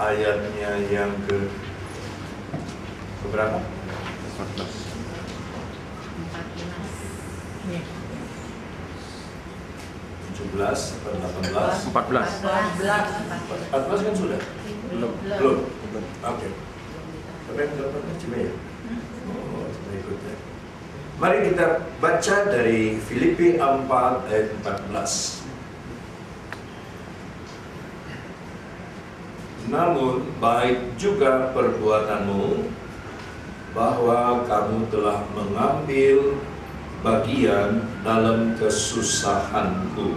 ayatnya yang ke berapa? 17 atau 18? 14 kan sudah? Belum. Oke. Tapi yang 18 coba ya. Oh, berikutnya. Mari kita baca dari Filipi 4 ayat 14. Namun baik juga perbuatanmu, bahwa kamu telah mengambil bagian dalam kesusahanku.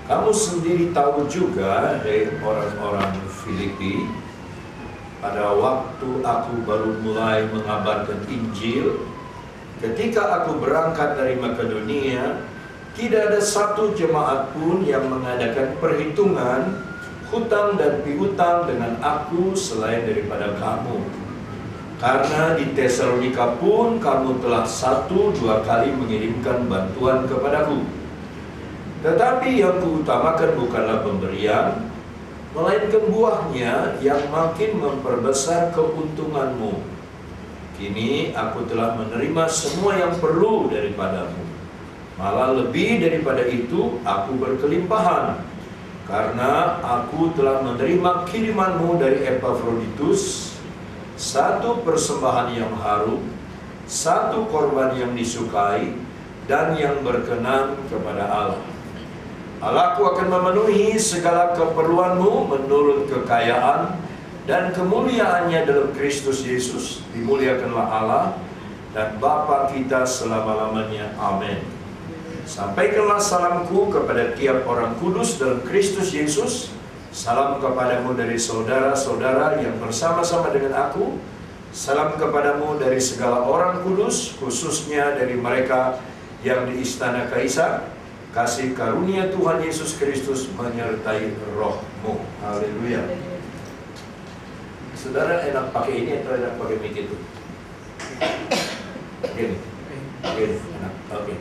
Kamu sendiri tahu juga, hei orang-orang Filipi, pada waktu aku baru mulai mengabarkan Injil, ketika aku berangkat dari Makedonia, tidak ada satu jemaat pun yang mengadakan perhitungan hutang dan piutang dengan aku selain daripada kamu. Karena di Tesalonika pun kamu telah 1-2 kali mengirimkan bantuan kepadaku. Tetapi yang kuutamakan bukanlah pemberian, melainkan buahnya yang makin memperbesar keuntunganmu. Kini aku telah menerima semua yang perlu daripadamu. Malah lebih daripada itu, aku berkelimpahan. Karena aku telah menerima kirimanmu dari Epafroditus, satu persembahan yang harum, satu korban yang disukai, dan yang berkenan kepada Allah. Allahku akan memenuhi segala keperluanmu menurut kekayaan dan kemuliaannya dalam Kristus Yesus. Dimuliakanlah Allah dan Bapa kita selama-lamanya. Amin. Sampaikanlah salamku kepada tiap orang kudus dalam Kristus Yesus. Salam kepadamu dari saudara-saudara yang bersama-sama dengan aku. Salam kepadamu dari segala orang kudus, khususnya dari mereka yang di istana Kaisar. Kasih karunia Tuhan Yesus Kristus menyertai rohmu. Haleluya. Saudara enak pakai ini atau enak pakai mic itu? Gini. Enak. Oke.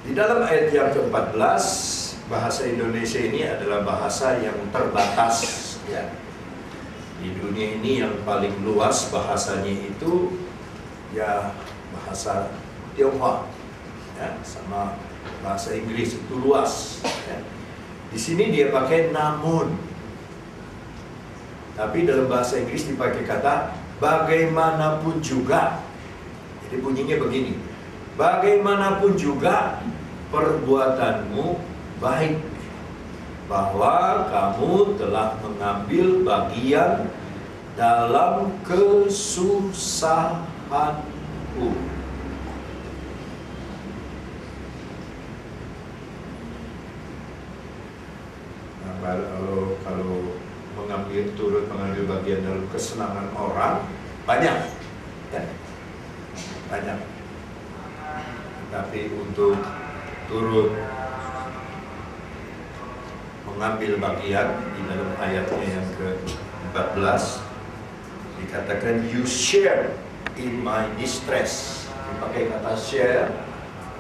Di dalam ayat yang ke-14, bahasa Indonesia ini adalah bahasa yang terbatas, ya. Di dunia ini yang paling luas bahasanya itu ya bahasa Tionghoa, ya, sama bahasa Inggris itu luas, ya. Di sini dia pakai namun, tapi dalam bahasa Inggris dipakai kata bagaimanapun juga. Jadi bunyinya begini, bagaimanapun juga perbuatanmu baik, bahwa kamu telah mengambil bagian dalam kesusahanku. Kalau turut mengambil bagian dalam kesenangan orang banyak, ya, banyak. Tapi untuk turut mengambil bagian di dalam ayatnya yang ke-14 dikatakan you share in my distress. Dipakai kata share,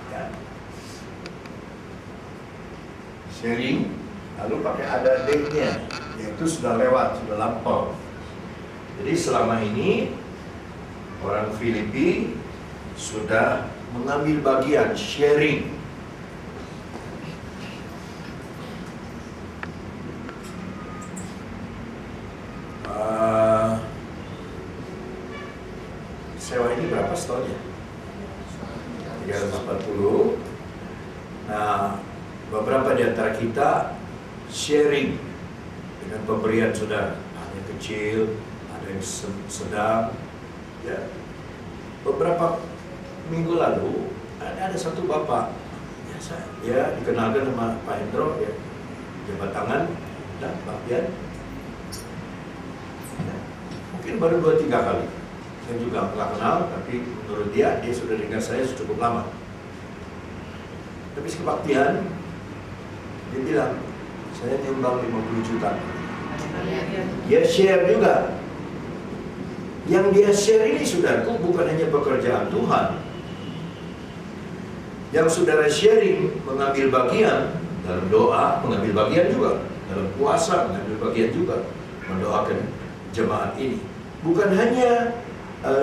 ya. Sharing. Lalu pakai ada D-nya, yaitu sudah lewat, sudah lampau. Jadi selama ini orang Filipi sudah mengambil bagian, sharing. Sewa ini berapa setahunnya? 340. Nah, beberapa di antara kita sharing dengan pemberian saudara. Ada yang kecil, ada yang sedang, ya. Beberapa minggu lalu ada satu bapak, ya, dikenalkan sama Pak Hendro, ya, jabat tangan dan bagian, ya, mungkin baru 2-3 kali. Saya juga nggak kenal, tapi menurut dia sudah dengan saya cukup lama. Tapi sekebaktian, dia bilang, saya nyumbang 50 juta. Dia share juga. Yang dia share ini, saudaraku, bukan hanya pekerjaan Tuhan. Yang saudara sharing, mengambil bagian, Dalam doa mengambil bagian juga, dalam puasa mengambil bagian juga, mendoakan jemaat ini. Bukan hanya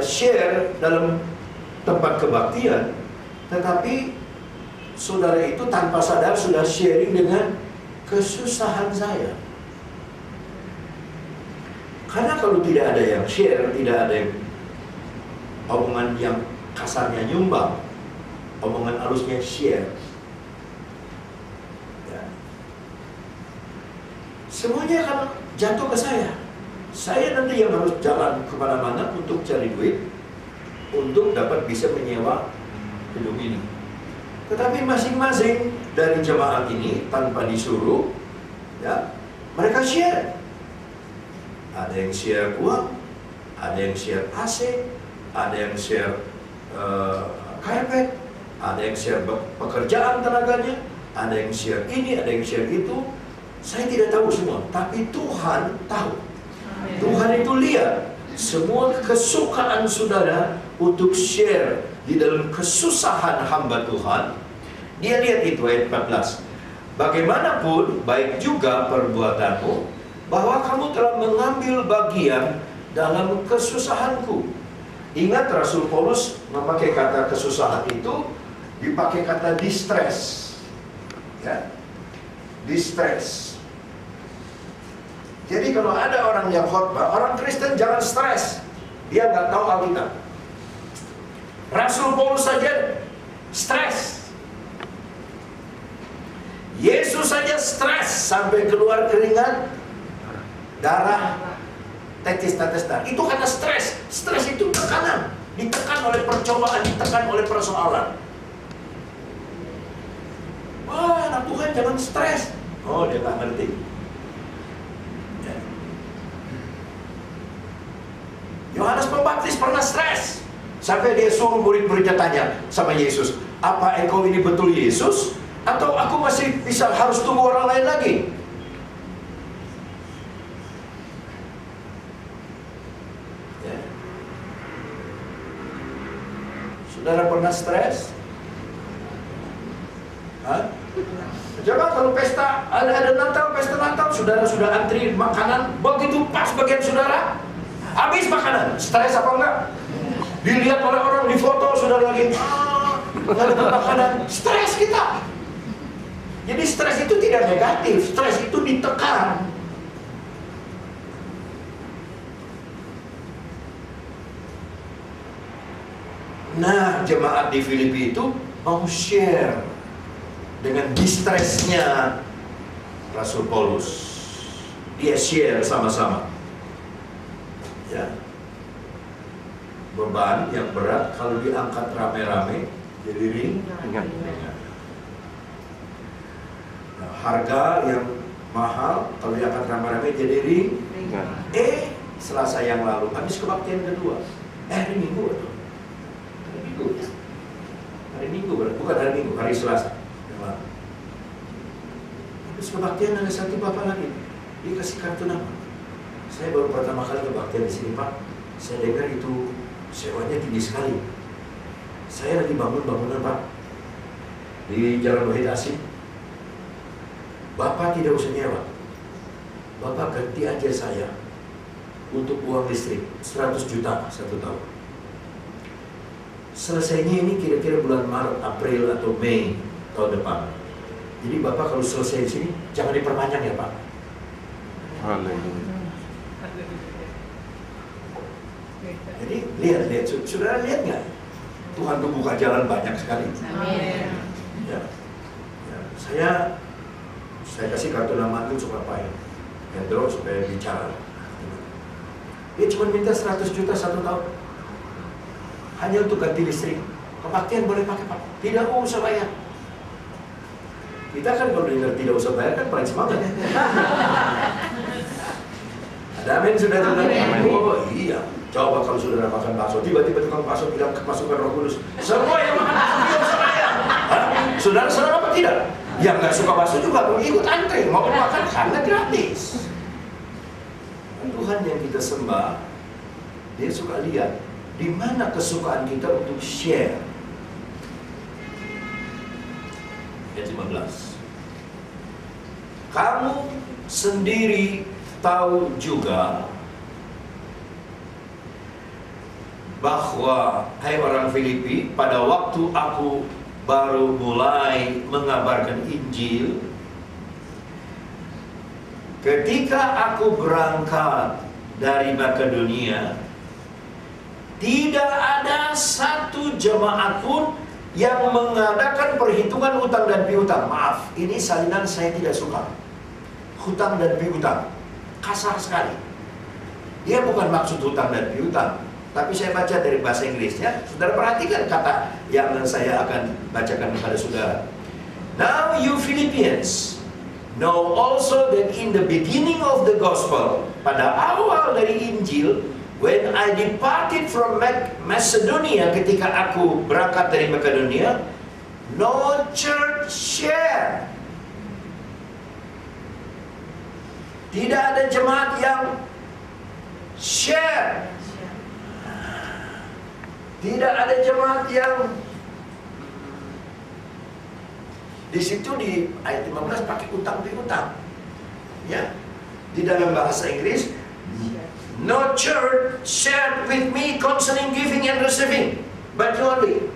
share dalam tempat kebaktian, tetapi saudara itu tanpa sadar sudah sharing dengan kesusahan saya. Karena kalau tidak ada yang share, tidak ada yang omongan yang kasarnya nyumbang, omongan halusnya share, ya, semuanya akan jatuh ke saya. Saya nanti yang harus jalan kemana-mana untuk cari duit, untuk dapat bisa menyewa gedung ini. Tetapi masing-masing dari jemaat ini tanpa disuruh, ya, mereka share. Ada yang share uang, ada yang share AC, ada yang share karpet, ada yang share pekerjaan tenaganya, ada yang share ini, ada yang share itu. Saya tidak tahu semua, tapi Tuhan tahu. Tuhan itu lihat semua kesukaan saudara untuk share di dalam kesusahan hamba Tuhan. Dia lihat itu ayat 14. Bagaimanapun baik juga perbuatanmu, bahwa kamu telah mengambil bagian dalam kesusahanku. Ingat Rasul Paulus memakai kata kesusahan itu dipakai kata distress, ya, distress. Jadi kalau ada orang yang khotbah, orang Kristen jangan stres, dia nggak tahu Alkitab. Rasul Paulus saja stres, Yesus saja stres sampai keluar keringat, darah, tetes darah. Itu karena stres. Stres itu tekanan, ditekan oleh percobaan, ditekan oleh persoalan. Wah, anak Tuhan jangan stres. Oh, dia nggak ngerti. Ya. Yohanes Pembaptis pernah stres sampai dia suruh murid-muridnya tanya sama Yesus, apa engkau ini betul Yesus? Atau aku masih bisa harus tunggu orang lain lagi? Ya. Saudara pernah stres? Hah? Coba kalau pesta, ada Natal, pesta Natal, saudara sudah antri makanan, begitu pas bagian saudara, habis makanan, stres apa enggak? Dilihat oleh orang, di foto, saudara lagi, nggak ada makanan, stres kita. Jadi stres itu tidak negatif, stres itu ditekan. Nah, jemaat di Filipi itu mau share dengan distresnya Rasul Paulus. Dia share sama-sama. Ya. Beban yang berat kalau diangkat rame-rame jadi ringan. Nah, harga yang mahal kalau diangkat rame-rame jadi ringan. Selasa yang lalu habis kebaktian kedua. Hari Minggu atau hari Minggu, bukan hari Minggu, hari Selasa. Habis kebaktian ada satu bapak lagi, dia kasih kartu nama. Saya baru pertama kali kebaktian di sini Pak. Saya dengar itu sewanya tinggi sekali. Saya lagi bangun bangunan Pak di Jalan Wahid Asim. Bapak tidak usah nyewa, Bapak ganti aja saya untuk uang listrik 100 juta 1 tahun. Selesainya ini kira-kira bulan Maret, April atau Mei tahun depan. Jadi Bapak kalau selesai di sini jangan diperpanjang ya Pak. Jadi lihat, saudara lihat nggak? Tuhan tuh buka jalan banyak sekali. Amin. Ya. Saya kasih kartu nama itu supaya apa ya? Hendro supaya bicara. Dia cuma minta 100 juta 1 tahun. Hanya untuk ganti listrik. Kebaktian boleh pakai Pak. Tidak usah bayar. Kita kan kalau dengar tidak usah bayar kan paling semangat. Ada amin sudah dengar? Oh iya. Coba kalau saudara makan bakso, tiba-tiba tukang bakso bilang kemasukan Roh Kudus. Semua yang makan bakso tidak usah bayar. Saudara senang apa tidak? Yang nggak suka bakso juga mau ikut antri, mau makan karena gratis. Tuhan yang kita sembah, Dia suka lihat di mana kesukaan kita untuk share. Ayat 15. Kamu sendiri tahu juga bahwa, hai orang Filipi, pada waktu aku baru mulai mengabarkan Injil, ketika aku berangkat dari Makedonia, tidak ada satu jemaat pun yang mengadakan perhitungan hutang dan piutang. Maaf, ini salinan saya tidak suka. Hutang dan piutang, kasar sekali. Dia bukan maksud hutang dan piutang, tapi saya baca dari bahasa Inggrisnya. Saudara perhatikan kata yang saya akan bacakan kepada saudara. Now you Philippians know also that in the beginning of the gospel, pada awal dari Injil, when I departed from Macedonia, ketika aku berangkat dari Makedonia, no church share. Tidak ada jemaat yang share. Tidak ada jemaat yang di situ di ayat 15 pakai utang piutang. Ya. Di dalam bahasa Inggris, no church shared with me concerning giving and receiving, but only.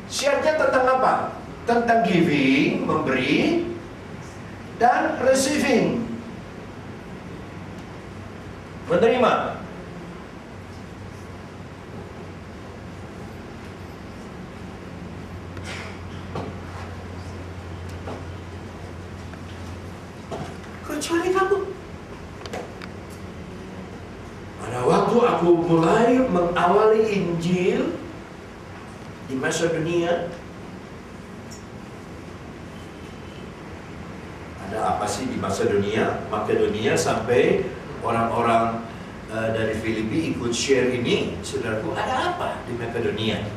Share-nya tentang apa? Tentang giving, memberi, dan receiving, menerima. Kecuali kamu. Pada waktu aku mulai mengawali Injil di Macedonia, ada apa sih di Macedonia? Makedonia sampai orang-orang dari Filipi ikut share ini. Saudaraku, ada apa di Makedonia?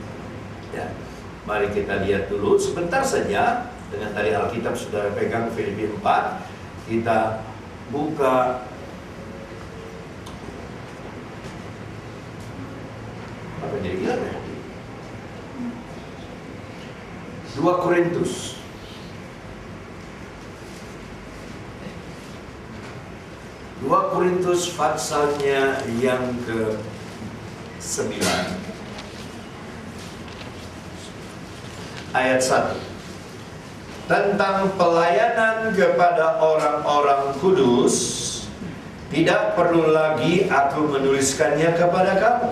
Ya, mari kita lihat dulu sebentar saja dengan tadi Alkitab saudara pegang Filipi 4. Kita buka apa jadi gila ya? 2 Korintus. 2 Korintus pasalnya yang ke-9 ayat 1. Tentang pelayanan kepada orang-orang kudus, tidak perlu lagi aku menuliskannya kepada kamu.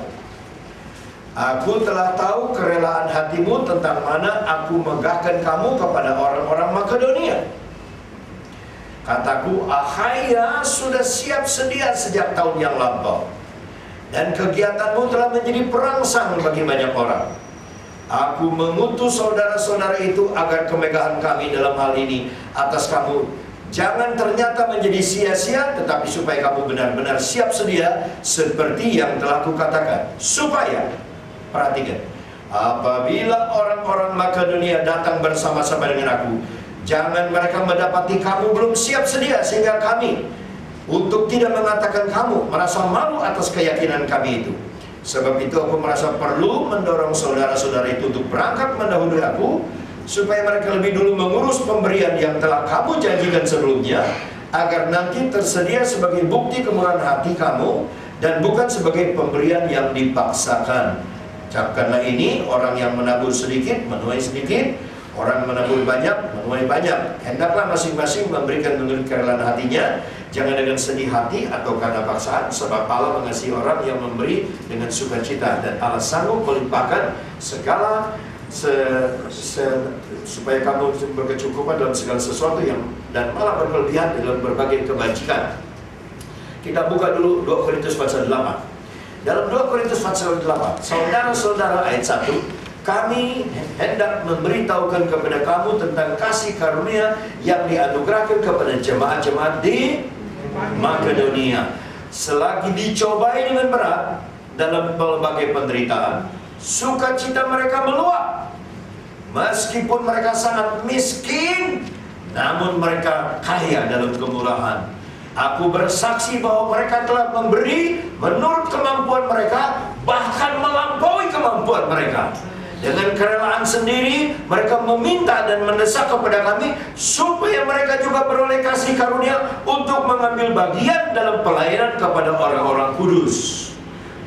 Aku telah tahu kerelaan hatimu tentang mana aku megahkan kamu kepada orang-orang Makedonia. Kataku, Akhaya sudah siap sedia sejak tahun yang lampau, dan kegiatanmu telah menjadi perangsang bagi banyak orang. Aku mengutus saudara-saudara itu agar kemegahan kami dalam hal ini atas kamu jangan ternyata menjadi sia-sia, tetapi supaya kamu benar-benar siap sedia seperti yang telah kukatakan. Supaya, perhatikan, apabila orang-orang Makedonia datang bersama-sama dengan aku, jangan mereka mendapati kamu belum siap sedia sehingga kami untuk tidak mengatakan kamu merasa malu atas keyakinan kami itu. Sebab itu aku merasa perlu mendorong saudara-saudara itu untuk berangkat mendahului aku, supaya mereka lebih dulu mengurus pemberian yang telah kamu janjikan sebelumnya, agar nanti tersedia sebagai bukti kemurahan hati kamu, dan bukan sebagai pemberian yang dipaksakan. Ucapkanlah ini, orang yang menabur sedikit menuai sedikit, orang menabur banyak menuai banyak. Hendaklah masing-masing memberikan menurut kerelaan hatinya, jangan dengan sedih hati atau karena paksaan, sebab Allah mengasihi orang yang memberi dengan sukacita, dan Allah sanggup melimpahkan segala supaya kamu berkecukupan dalam segala sesuatu yang dan malah berkelebihan dalam berbagai kebajikan. Kita buka dulu 2 Korintus pasal 8. Dalam 2 Korintus pasal 8, saudara-saudara, ayat 1, kami hendak memberitahukan kepada kamu tentang kasih karunia yang dianugerahkan kepada jemaat-jemaat di Makedonia. Selagi dicobai dengan berat dalam berbagai penderitaan, sukacita mereka meluap. Meskipun mereka sangat miskin, namun mereka kaya dalam kemurahan. Aku bersaksi bahwa mereka telah memberi menurut kemampuan mereka, bahkan melampaui kemampuan mereka. Dengan kerelaan sendiri mereka meminta dan mendesak kepada kami supaya mereka juga beroleh kasih karunia untuk mengambil bagian dalam pelayanan kepada orang-orang kudus.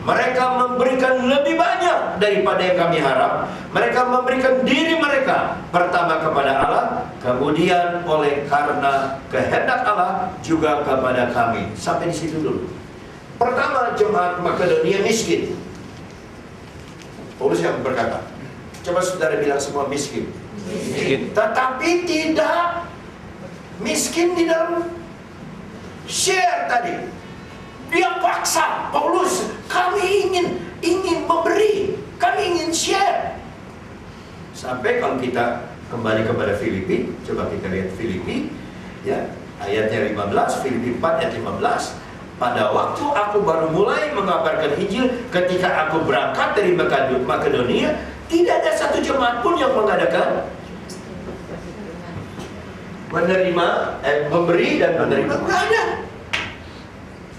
Mereka memberikan lebih banyak daripada yang kami harap. Mereka memberikan diri mereka pertama kepada Allah, kemudian oleh karena kehendak Allah juga kepada kami. Sampai di situ dulu. Pertama, jemaat Makedonia miskin. Paulus yang berkata, coba saudara bilang semua miskin. Miskin. Tetapi tidak miskin di dalam share tadi. Dia paksa Paulus, kami ingin memberi, kami ingin share. Sampai kalau kita kembali kepada Filipi, coba kita lihat Filipi, ya, ayatnya 15, Filipi 4 ayat 15. Pada waktu aku baru mulai mengabarkan Injil, ketika aku berangkat dari Makedonia, tidak ada satu jemaat pun yang mengadakan memberi dan menerima, nggak ada.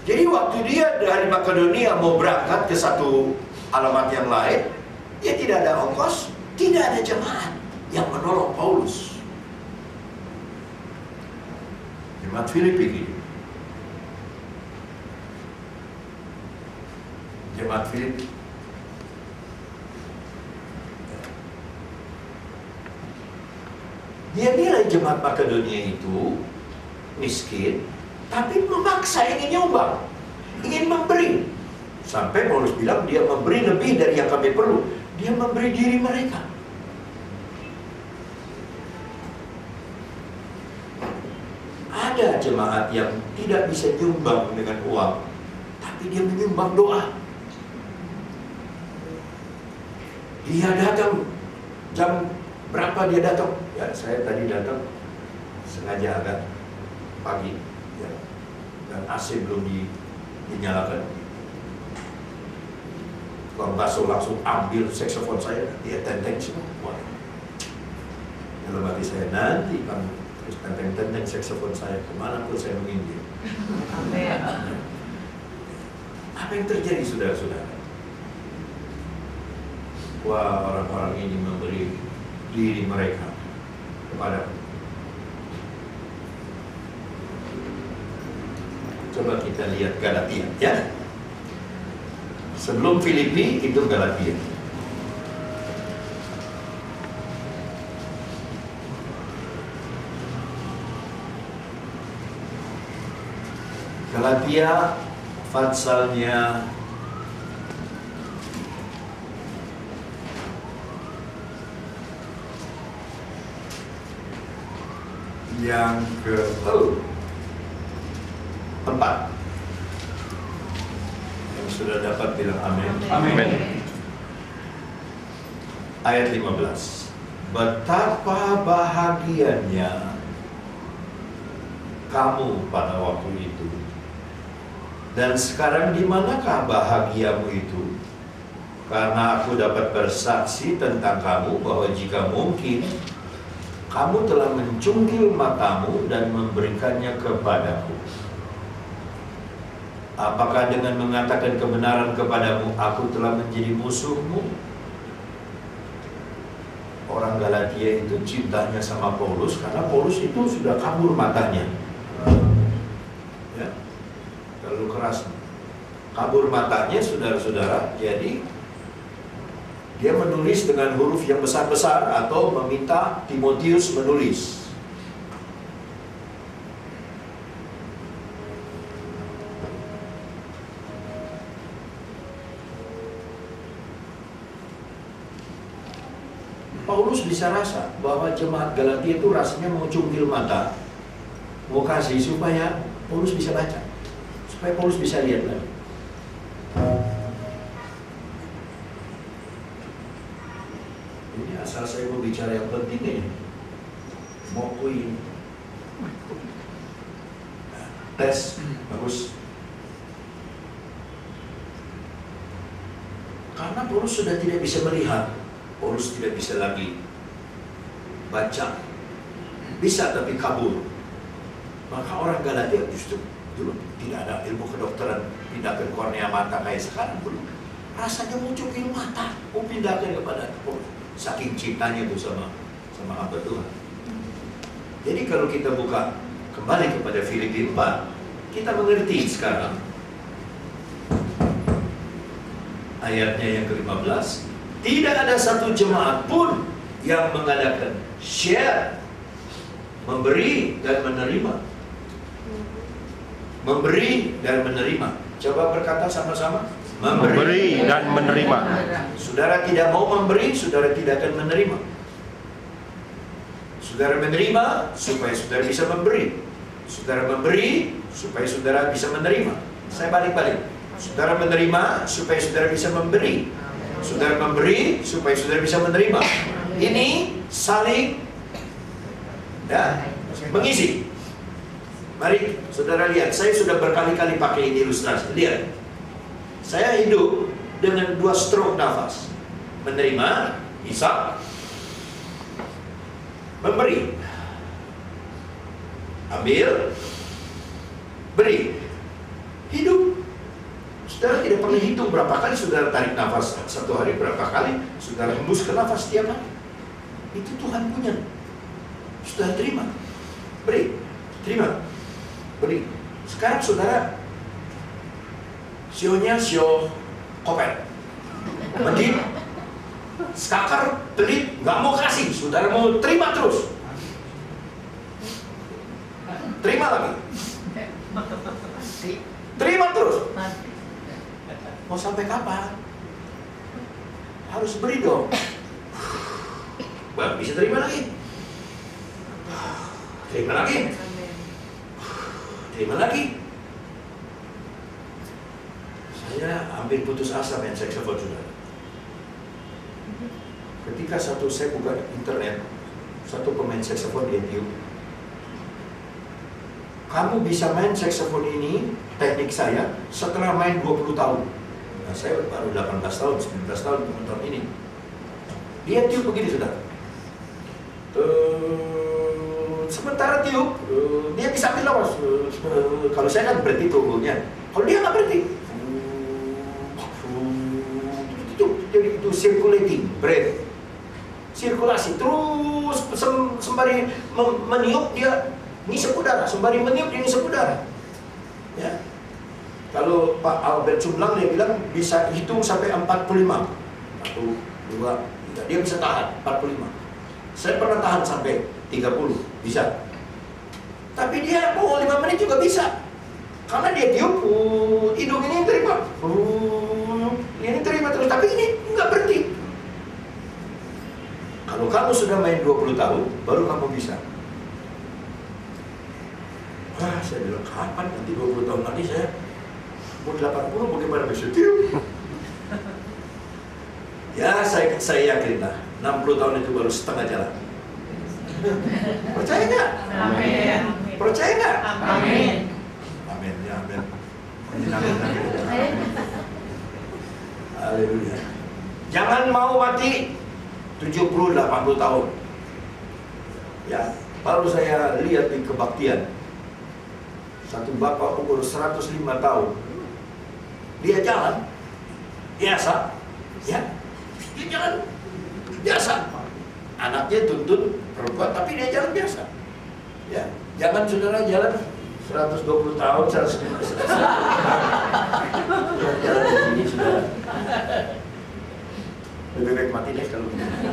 Jadi waktu dia dari Makedonia mau berangkat ke satu alamat yang lain, dia tidak ada ongkos, tidak ada jemaat yang menolong Paulus. Jemaat Filipi ini. Jemaat Filipi. Dia nilai jemaat Makedonia itu miskin, tapi memaksa ingin nyumbang, ingin memberi. Sampai Paulus bilang dia memberi lebih dari yang kami perlu. Dia memberi diri mereka. Ada jemaat yang tidak bisa nyumbang dengan uang, tapi dia menyumbang doa. Dia datang jam berapa dia datang? Ya, saya tadi datang sengaja agak pagi, ya, dan AC belum dinyalakan. Kalau Baso langsung ambil saksofon saya, dia tenteng semua. Dalam hati saya, nanti kamu terus tenteng saksofon saya kemana pun saya menginjil. Apa yang terjadi, saudara-saudara? Wah, orang-orang ini memberi diri mereka kepada. Coba kita lihat Galatia, ya. Sebelum Filipi itu Galatia. Galatia pasalnya yang ke-4. Yang sudah dapat bilang amin. Amin. Ayat 15. Betapa bahagianya kamu pada waktu itu. Dan sekarang di manakah bahagiamu itu? Karena aku dapat bersaksi tentang kamu bahwa jika mungkin kamu telah mencungkil matamu dan memberikannya kepadaku. Apakah dengan mengatakan kebenaran kepadamu aku telah menjadi musuhmu? Orang Galatia itu cintanya sama Paulus karena Paulus itu sudah kabur matanya. Ya, terlalu keras. Kabur matanya, saudara-saudara. Jadi dia menulis dengan huruf yang besar-besar atau meminta Timotius menulis. Paulus bisa rasa bahwa jemaat Galatia itu rasanya mau cungkil mata, mau kasih supaya Paulus bisa baca, supaya Paulus bisa lihat lagi. Ini asal saya mau bicara yang penting ini, mau kuing, tes, bagus. Karena Paulus sudah tidak bisa melihat. Paulus tidak bisa lagi baca, bisa tapi kabur. Maka orang Galatia justru dulu tidak ada ilmu kedokteran, pindahkan kornea mata kayak sekarang dulu. Rasanya mau cungkil mata, mau pindahkan kepada Paulus. Saking cintanya itu sama hamba Tuhan. Jadi kalau kita buka kembali kepada Filipi 4, kita mengerti sekarang ayatnya yang ke-15. Tidak ada satu jemaat pun yang mengadakan share, memberi dan menerima. Memberi dan menerima. Coba berkata sama-sama. Memberi dan menerima. Saudara tidak mau memberi, saudara tidak akan menerima. Saudara menerima supaya saudara bisa memberi. Saudara memberi supaya saudara bisa menerima. Saya balik-balik. Saudara menerima supaya saudara bisa memberi. Saudara memberi supaya saudara bisa menerima. Ini saling mengisi. Mari saudara lihat, saya sudah berkali-kali pakai ini ilustrasi. Lihat, saya hidup dengan 2 stroke nafas. Menerima, hisap, memberi, ambil, beri. Hidup. Saudara tidak perlu hitung berapa kali saudara tarik nafas satu hari, berapa kali saudara hembuskan nafas setiap hari. Itu Tuhan punya. Saudara terima, beri, terima, beri. Sekarang saudara sionya sio kopet, mending skakar, pelit, nggak mau kasih, saudara mau terima terus, terima lagi, terima terus. Mau sampai kapan? Harus beri dong. Baru bisa terima lagi. Terima lagi. Terima lagi. Saya hampir putus asa main saxophone, saudara. Ketika saya buka internet, satu pemain saxophone di YouTube. Kamu bisa main saxophone ini, teknik saya, setelah main 20 tahun. Nah, saya baru 18 tahun, 19 tahun tahun ini. Dia tiup begini, sudah. Sementara tiup, dia bisa ambil nafas. Kalau saya kan berhenti tubuhnya. Kalau dia nggak berhenti, jadi itu circulating breath, sirkulasi terus sembari meniup dia ngisap udara, sembari meniup dia ngisap udara. Ya. Kalau Pak Albert Sumlang dia bilang bisa hitung sampai 45. 1, 2, 3. Dia bisa tahan 45. Saya pernah tahan sampai 30, bisa. Tapi dia mau 5 menit juga bisa. Karena dia tiup, hidung ini terima. Ini terima terus, tapi ini nggak berhenti. Kalau kamu sudah main 20 tahun, baru kamu bisa. Wah, saya bilang, kapan nanti 20 tahun lagi saya mau 80, bagaimana bisa tiup? Ya, saya yakin lah, 60 tahun itu baru setengah jalan. Percaya nggak? Amin. Percaya nggak? Amin. Amin, ya amin. Amin. Haleluya. Jangan mau mati 70-80 tahun. Ya, baru saya lihat di kebaktian. Satu bapak umur 105 tahun. Dia jalan biasa, ya. Dia jalan biasa. Anaknya tuntun perempuan, tapi dia jalan biasa. Ya, jangan saudara jalan 120 tahun, 150 tahun. Jalan begini saudara. Lebih baik mati deh kalau begini.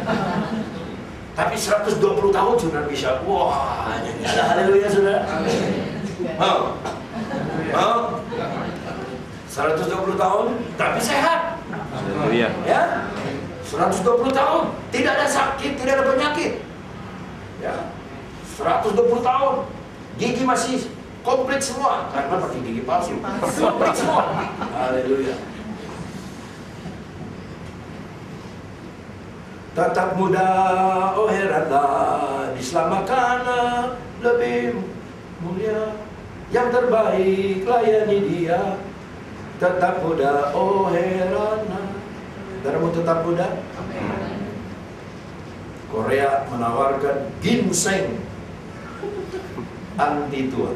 Tapi 120 tahun saudara bisa. Wah, haleluya saudara. Mau? Mau? 120 tahun, tapi sehat. Haleluya. Ya, 120 tahun, tidak ada sakit, tidak ada penyakit. Ya, 120 tahun, gigi masih komplit semua, karena pakai gigi palsu. Komplit semua. Haleluya. Tetap muda, oh heranlah, diselamatkan lebih mulia. Yang terbaik layani dia. Tetap muda, oh heranlah. Saudara mau tetap muda? Korea menawarkan ginseng anti tua.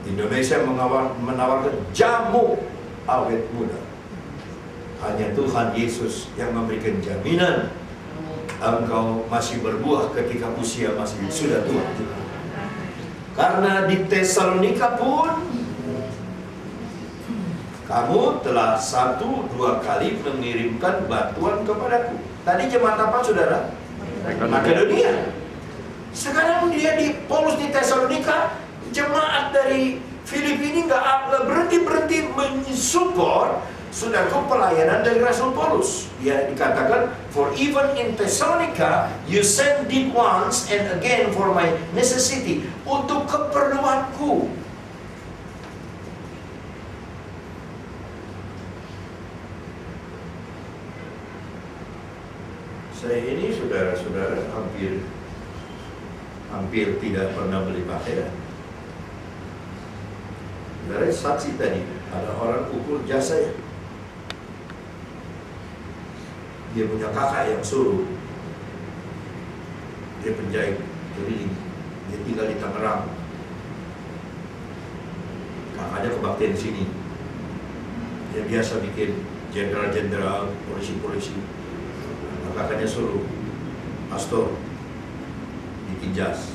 Indonesia menawarkan jamu awet muda. Hanya Tuhan Yesus yang memberikan jaminan engkau masih berbuah ketika usia masih sudah tua. Karena di Tesalonika pun kamu telah 1-2 kali mengirimkan bantuan kepadaku. Tadi jemaat apa, saudara? Makedonia. Sekarang dia Paulus di Tesalonika, jemaat dari Filipi ini nggak berhenti mensupport saudaraku pelayanan dari Rasul Paulus. Dia dikatakan, for even in Thessalonica you send it once and again for my necessity, untuk keperluanku. Saya ini saudara-saudara hampir tidak pernah beli pakaian. Saudara saksi tadi, ada orang ukur jas saya. Dia punya kakak yang suruh. Dia penjahit keliling. Dia tinggal di Tangerang. Kakaknya kebaktian di sini. Dia biasa bikin jenderal-jenderal, polisi-polisi. Kakaknya suruh, pastor, bikin jas.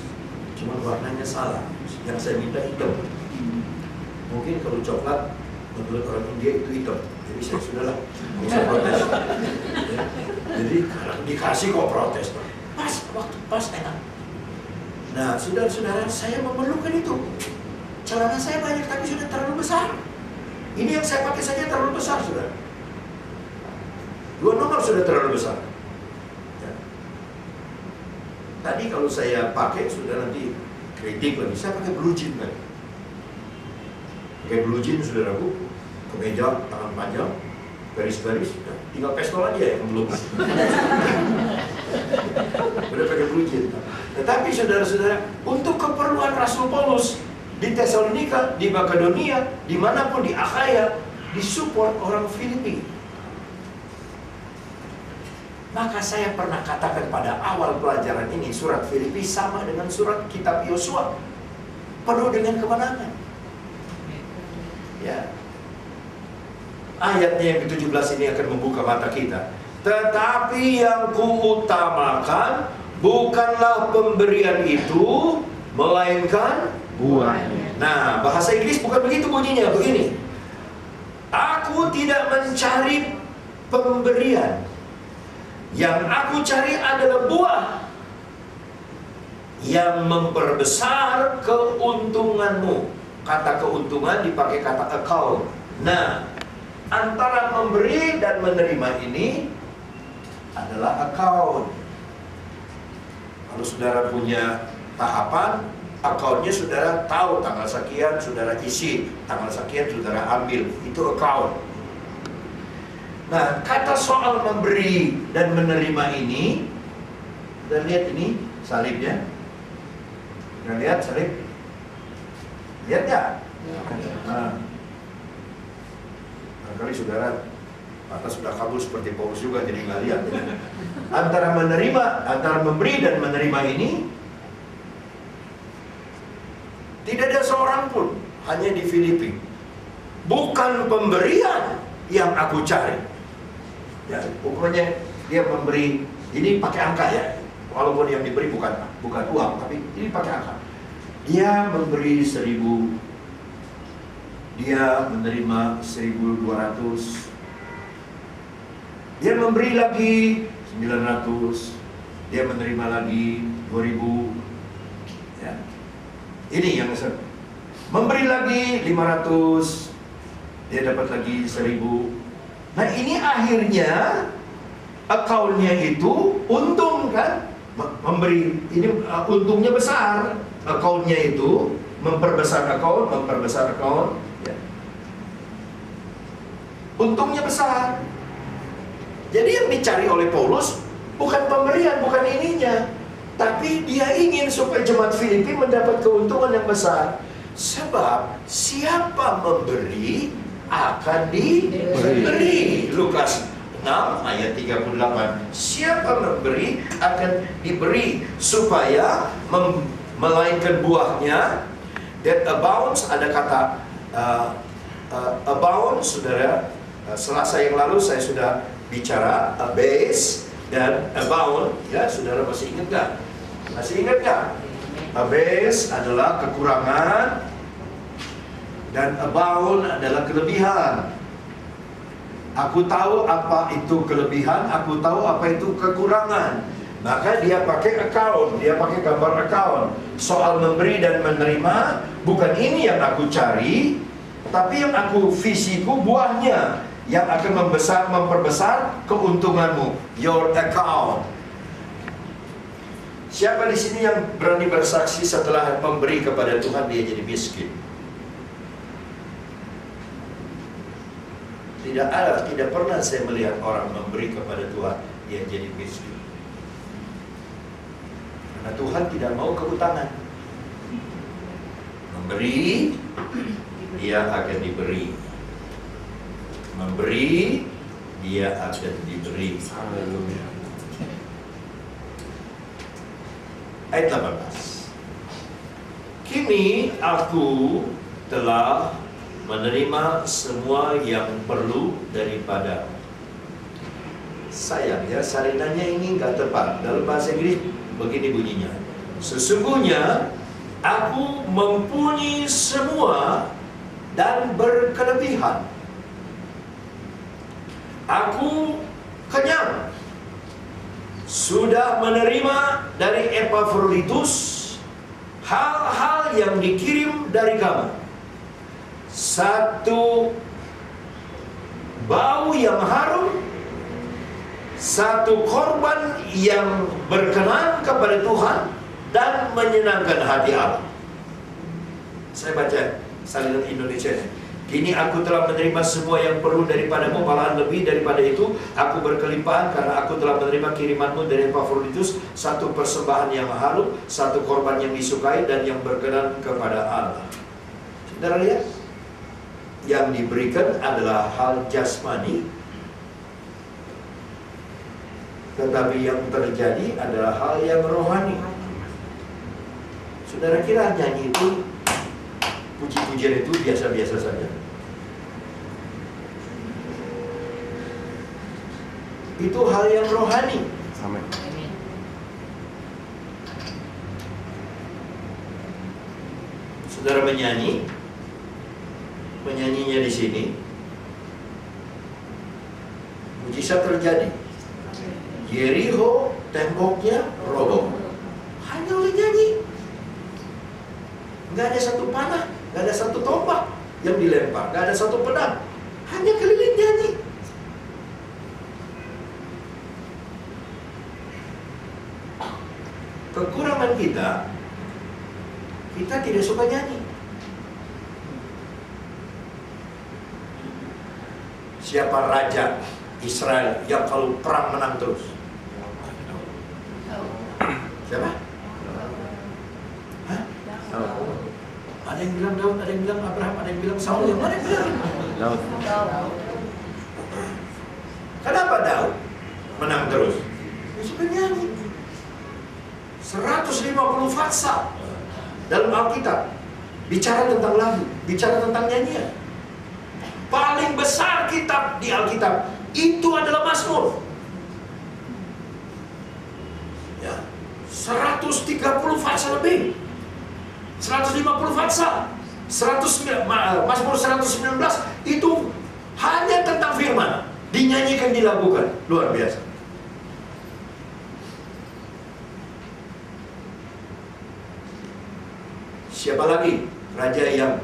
Cuma warnanya salah. Yang saya minta hitam. Mungkin kalau coklat, menurut orang India itu hitam. Jadi saya sudahlah, nggak usah protes. Ya. Jadi kalau dikasih kok protes, pas waktu pas enak. Nah, saudara-saudara, saya memerlukan itu. Celana saya banyak tapi sudah terlalu besar. Ini yang saya pakai saja terlalu besar, saudara. 2 nomor sudah terlalu besar. Ya. Tadi kalau saya pakai sudah nanti kritik lagi. Saya pakai blue jean kan. Pakai blue jean, saudaraku, kemeja, tangan panjang, garis-garis, ya, tinggal pistol aja yang belum. Udah pakai blue jean. Tetapi saudara-saudara, untuk keperluan Rasul Paulus di Tesalonika, di Makedonia, dimanapun di Akhaya, disupport orang Filipi. Maka saya pernah katakan pada awal pelajaran ini, surat Filipi sama dengan surat kitab Yosua, penuh dengan kemenangan. Ya. Ayatnya yang ke-17 ini akan membuka mata kita. Tetapi yang kuutamakan bukanlah pemberian itu, melainkan buahnya. Nah, bahasa Inggris bukan begitu bunyinya, begini. Aku tidak mencari pemberian. Yang aku cari adalah buah yang memperbesar keuntunganmu. Kata keuntungan dipakai kata account. Nah, antara memberi dan menerima ini adalah account. Kalau saudara punya tahapan, accountnya saudara tahu tanggal sekian saudara isi, tanggal sekian saudara ambil, itu account. Nah, kata soal memberi dan menerima ini, kita lihat ini salibnya. Kita lihat salib. Lihat ya? Nah, barangkali saudara mata sudah kabur seperti Paulus juga, jadi nggak lihat. Antara memberi dan menerima ini, tidak ada seorang pun, hanya di Filipi. Bukan pemberian yang aku cari. Ya, pokoknya dia memberi, ini pakai angka ya. Walaupun yang diberi bukan uang, tapi ini pakai angka. Dia memberi 1.000, dia menerima 1.200, dia memberi lagi 900, dia menerima lagi 2.000. Ya. Ini yang memberi lagi 500, dia dapat lagi 1.000. Nah, ini akhirnya account-nya itu untung kan? Memberi ini untungnya besar. Account-nya itu memperbesar account, ya. Untungnya besar. Jadi yang dicari oleh Paulus bukan pemberian, bukan ininya, tapi dia ingin supaya jemaat Filipi mendapat keuntungan yang besar. Sebab siapa memberi akan diberi. Lukas 6 ayat 38. Siapa memberi akan diberi, supaya melainkan buahnya that abounds. Ada kata abound, saudara. Selasa yang lalu saya sudah bicara base Dan abound, ya saudara masih ingat gak? Masih ingat gak? Habis adalah kekurangan dan abound adalah kelebihan. Aku tahu apa itu kelebihan, aku tahu apa itu kekurangan. Maka dia pakai account, dia pakai gambar account. Soal memberi dan menerima, bukan ini yang aku cari, tapi yang aku visiku buahnya yang akan memperbesar keuntunganmu. Your account. Siapa di sini yang berani bersaksi setelah memberi kepada Tuhan dia jadi miskin? Tidak ada, tidak pernah saya melihat orang memberi kepada Tuhan dia jadi miskin. Karena Tuhan tidak mau kehutanan. Memberi, dia akan diberi. Memberi, dia akan diberi. Haleluya. Ayat 18. Kini aku telah menerima semua yang perlu daripada. Sayang ya, salinannya ini nggak tepat. Dalam bahasa Inggris begini bunyinya. Sesungguhnya aku mempunyai semua dan berkelebihan. Aku kenyang. Sudah menerima dari Epafroditus hal-hal yang dikirim dari kamu. Satu bau yang harum, satu korban yang berkenan kepada Tuhan dan menyenangkan hati Allah. Saya baca salinan Indonesia. Kini aku telah menerima semua yang perlu daripadamu, malahan lebih daripada itu. Aku berkelimpahan karena aku telah menerima kirimanmu dari Epafroditus, satu persembahan yang harum, satu korban yang disukai dan yang berkenan kepada Allah. Saudara lihat, yang diberikan adalah hal jasmani, tetapi yang terjadi adalah hal yang rohani. Saudara kira nyanyi itu, puji-pujian itu biasa-biasa saja? Itu hal yang rohani. Amin. Saudara menyanyi, menyanyinya di sini, mujizat terjadi. Jericho temboknya roboh hanya oleh nyanyi. Nggak ada satu panah, nggak ada satu tombak yang dilempar, nggak ada satu pedang, hanya keliling nyanyi. Kekurangan kita tidak suka nyanyi. Siapa raja Israel yang kalau perang menang terus? Siapa? Hah? Ada yang bilang Daud, ada yang bilang Abraham, ada yang bilang Saul, yang mana yang bilang? Daud. Kenapa Daud menang terus? Dia suka nyanyi. 150 fatsa dalam Alkitab bicara tentang lagu, bicara tentang nyanyian. Paling besar kitab di Alkitab itu adalah Mazmur. Ya, 130 fatsa lebih. 150 fatsa. Mazmur 119 itu hanya tentang firman, dinyanyikan, dilakukan. Luar biasa. Siapa lagi raja yang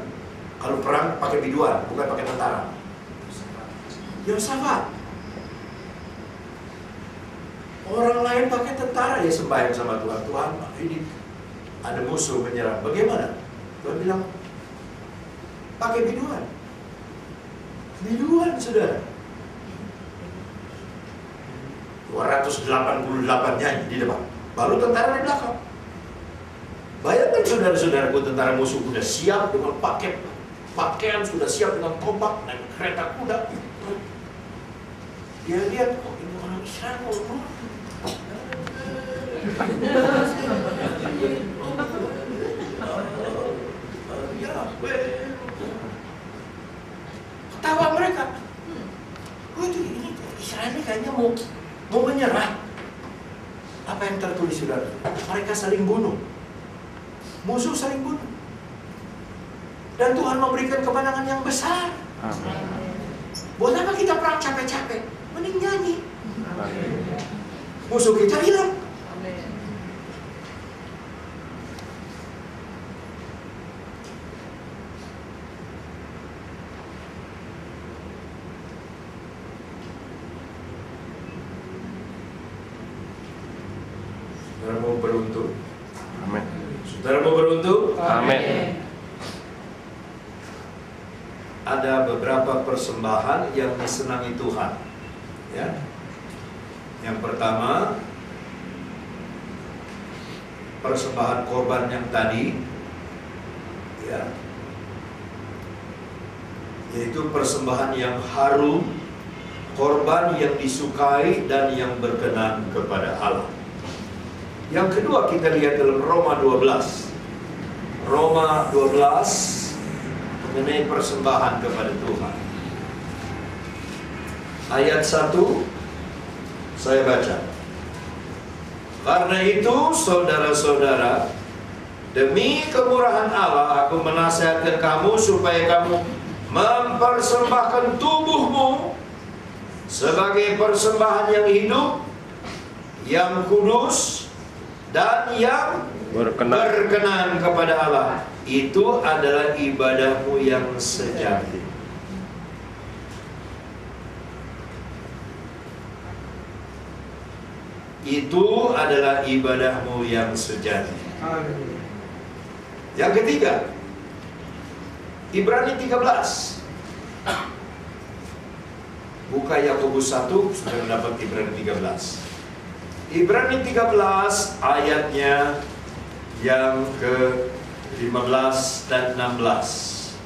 kalau perang pakai biduan, bukan pakai tentara? Yosafat. Orang lain pakai tentara, dia sembahyang sama Tuhan. Tuhan, ini ada musuh menyerang. Bagaimana? Tuhan bilang, pakai biduan. Biduan, saudara. 288 nyanyi di depan. Baru tentara di belakang. Bayangkan saudara-saudaraku, tentara musuh sudah siap dengan pakaian, sudah siap dengan tombak dan kereta kuda. Dia lihat, kok ini orang Israel mau keluar. Ketawa mereka. Oh, ini Israel ini kayaknya mau menyerah. saudara, mereka saling bunuh. Musuh saling bunuh. Dan Tuhan memberikan kemenangan yang besar. Amin. Buat apa kita perang capek-capek? Mending nyanyi. Musuh kita hilang. Saudara mau beruntung? Amin. Saudara mau beruntung? Amin. Ada beberapa persembahan yang disenangi Tuhan. Ya. Yang pertama, persembahan korban yang tadi, ya, yaitu persembahan yang harum, korban yang disukai dan yang berkenan kepada Allah. Yang kedua kita lihat dalam Roma 12. Roma 12 mengenai persembahan kepada Tuhan. Ayat 1 saya baca. Karena itu saudara-saudara, demi kemurahan Allah aku menasihatkan kamu supaya kamu mempersembahkan tubuhmu sebagai persembahan yang hidup, yang kudus, dan yang berkenan kepada Allah. Itu adalah ibadahmu yang sejati. Itu adalah ibadahmu yang sejati. Yang ketiga, Ibrani 13. Buka Yakobus 1, sudah dapat Ibrani 13. Ibrani 13 ayatnya yang ke-15 dan 16.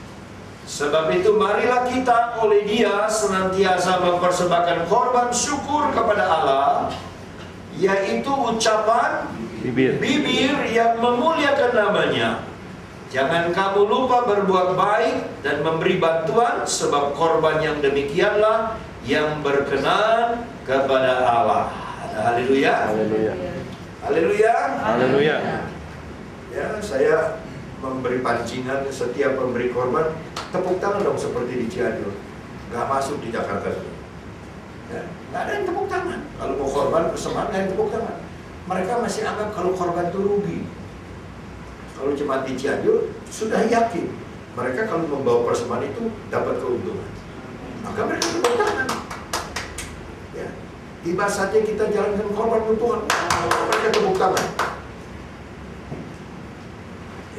Sebab itu marilah kita oleh Dia senantiasa mempersembahkan korban syukur kepada Allah, yaitu ucapan bibir yang memuliakan namanya. Jangan kamu lupa berbuat baik dan memberi bantuan, sebab korban yang demikianlah yang berkenan kepada Allah. Haleluya. Haleluya. Haleluya. Haleluya. Ya, saya memberi pancingan setiap memberi korban, tepuk tangan dong seperti di Cianjur. Nggak masuk di Jakarta. Ya, nggak ada yang tepuk tangan. Kalau mau korban persembahan nggak ada yang tepuk tangan. Mereka masih anggap kalau korban itu rugi. Kalau jemaat di Cianjur sudah yakin mereka kalau membawa persembahan itu dapat keuntungan, maka mereka tepuk tangan. Ya, tiba saatnya kita jalankan korban untuk Tuhan, mereka tepuk tangan.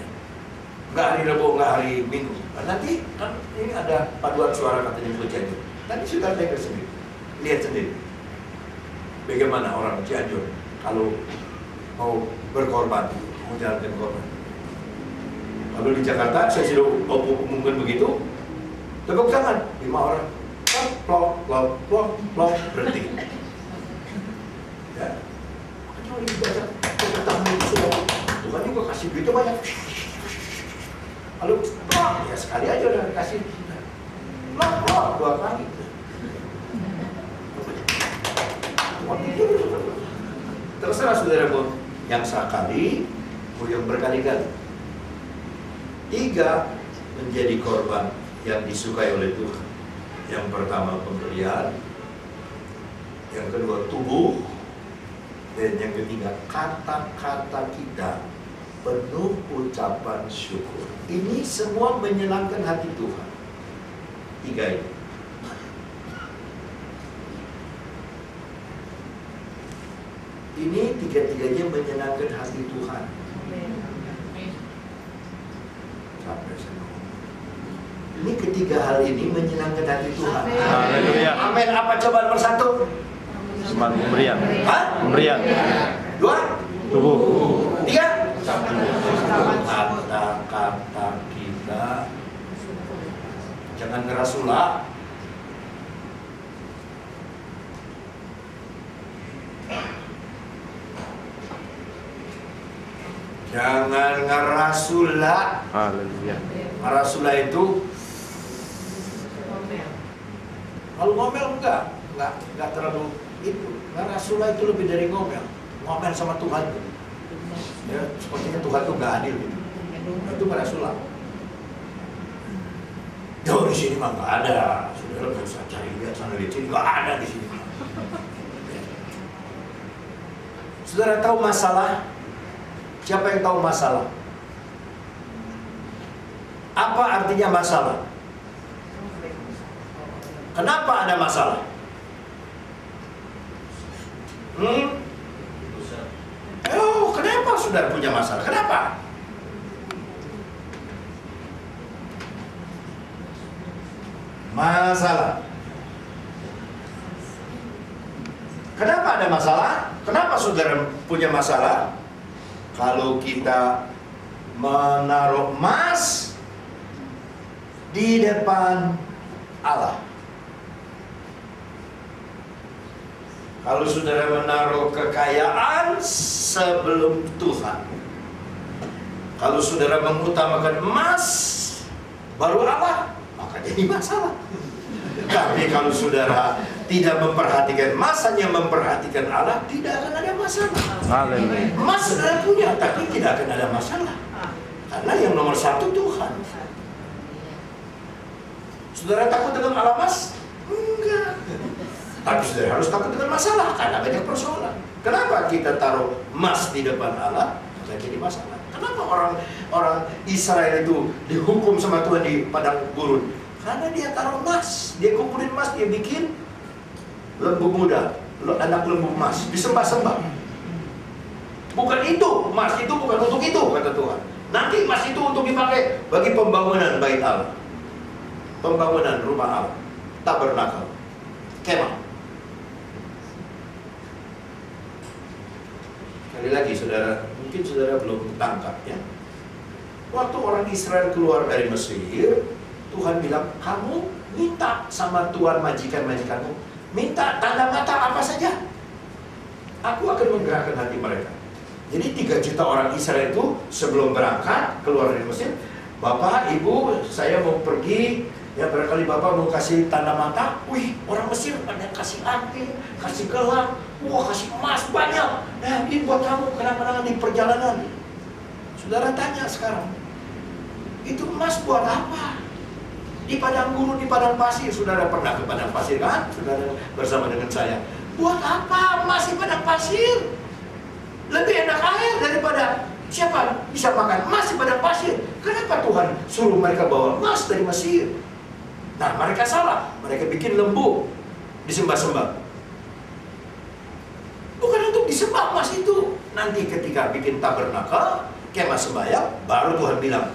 Ya. Nggak hari Rabu, nggak hari Minggu. Nah, nanti kan ini ada paduan suara katanya untuk Cianjur. Nanti sudah dengar sendiri, lihat sendiri. Bagaimana orang Cianjur kalau mau berkorban, mau jalankan korban. Kalau di Jakarta saya sudah umumkan begitu, tepuk tangan 5 orang, plok plok plok plok, berhenti. Ya, kalau dibaca tepuk tangan itu sudah, Tuhan juga kasih duitnya banyak. Lalu plok, ya sekali aja udah kasih, plok plok 2 kali. Terserah saudara pun, yang sekali, mau yang berkali-kali. 3 menjadi korban yang disukai oleh Tuhan. Yang pertama pemberian, yang kedua tubuh, dan yang ketiga kata-kata kita penuh ucapan syukur. Ini semua menyenangkan hati Tuhan. 3 ini. Ini 3-tiganya menyenangkan hati Tuhan. Ini ketiga hal ini menyenangkan hati Tuhan. Haleluya. Amin. Apa coba nomor 1? Sembah pemberian. Hah? Pemberian. 2? Tubuh. 3? Kata-kata kita jangan ngerasula. Jangan ngerasula. Haleluya. Ngerasula itu kalau ngomel enggak terlalu itu. Ngerasula itu lebih dari ngomel. ngomel sama Tuhan. Ya, sepertinya Tuhan tuh nggak adil gitu. Itu pada sulap. Jauh di sini mah nggak ada. Saudara nggak usah cari lihat sana lihat sini, nggak ada di sini. Saudara tahu masalah? Siapa yang tahu masalah? Apa artinya masalah? Kenapa ada masalah? Oh, kenapa saudara punya masalah? Kenapa? Masalah. Kenapa ada masalah? Kenapa saudara punya masalah? Kalau kita menaruh emas di depan Allah. Kalau saudara menaruh kekayaan sebelum Tuhan. Kalau saudara mengutamakan emas baru Allah, maka jadi masalah. Tapi kalau saudara tidak memperhatikan emas, hanya memperhatikan Allah, tidak akan ada masalah. Haleluya. Emas saudara punya, tapi tidak akan ada masalah. Karena yang nomor satu Tuhan. Saudara takut dengan Allah emas? Enggak. Tapi saudara harus takut dengan masalah, karena banyak persoalan. Kenapa kita taruh emas di depan Allah? Tidak jadi masalah. Kenapa orang Israel itu dihukum sama Tuhan di padang gurun? Karena dia taruh emas, dia kumpulin emas, dia bikin lembu muda, anak lembu emas, disembah-sembah. Bukan itu, emas itu bukan untuk itu, kata Tuhan. Nanti emas itu untuk dipakai bagi pembangunan bait Allah, pembangunan rumah Allah, tabernakel, kemah. Sekali lagi saudara, mungkin saudara belum tangkap ya. Waktu orang Israel keluar dari Mesir, Tuhan bilang, kamu minta sama Tuhan majikan-majikanmu, minta tanda mata apa saja, aku akan menggerakkan hati mereka. Jadi 3 juta orang Israel itu sebelum berangkat keluar dari Mesir, Bapak, Ibu, saya mau pergi, ya barangkali Bapak mau kasih tanda mata. Wih, orang Mesir ada kasih anting, kasih gelang, wah kasih emas banyak. Nah, ini buat kamu kenang-kenangan di perjalanan. Saudara tanya sekarang, itu emas buat apa? Di padang gurun, di padang pasir. Saudara pernah ke padang pasir kan? Saudara bersama dengan saya. Buat apa emas di padang pasir? Lebih enak air daripada siapa bisa makan emas di padang pasir. Kenapa Tuhan suruh mereka bawa emas dari Mesir? Nah, mereka salah. Mereka bikin lembu disembah-sembah. Bukan untuk disembah emas itu. Nanti ketika bikin tabernakel, kemah sembahyang, baru Tuhan bilang,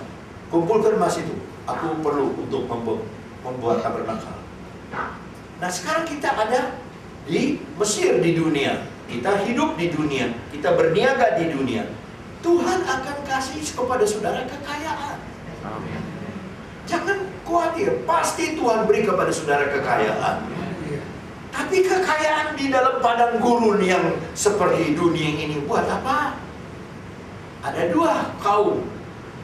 kumpulkan emas itu. Aku perlu untuk membuat tabernakel. Nah, sekarang kita ada di Mesir, di dunia. Kita hidup di dunia. Kita berniaga di dunia. Tuhan akan kasih kepada saudara kekayaan. Amin. Jangan khawatir, pasti Tuhan beri kepada saudara kekayaan. Tapi kekayaan di dalam padang gurun yang seperti dunia ini buat apa? Ada 2 kaum.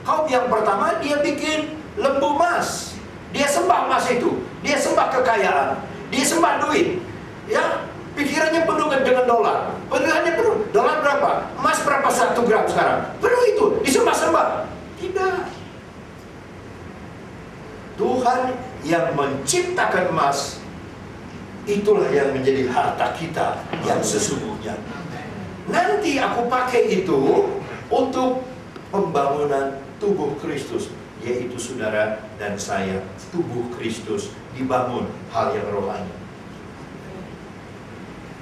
Kaum yang pertama, dia bikin lembu emas. Dia sembah emas itu. Dia sembah kekayaan. Dia sembah duit. Ya, pikirannya penuh dengan dolar. Pikirannya penuh. Dolar berapa? Emas berapa 1 gram sekarang? Penuh itu. Disembah-sembah. Tidak. Tuhan yang menciptakan emas, itulah yang menjadi harta kita yang sesungguhnya. Nanti aku pakai itu untuk pembangunan tubuh Kristus, yaitu saudara dan saya. Tubuh Kristus dibangun hal yang rohani.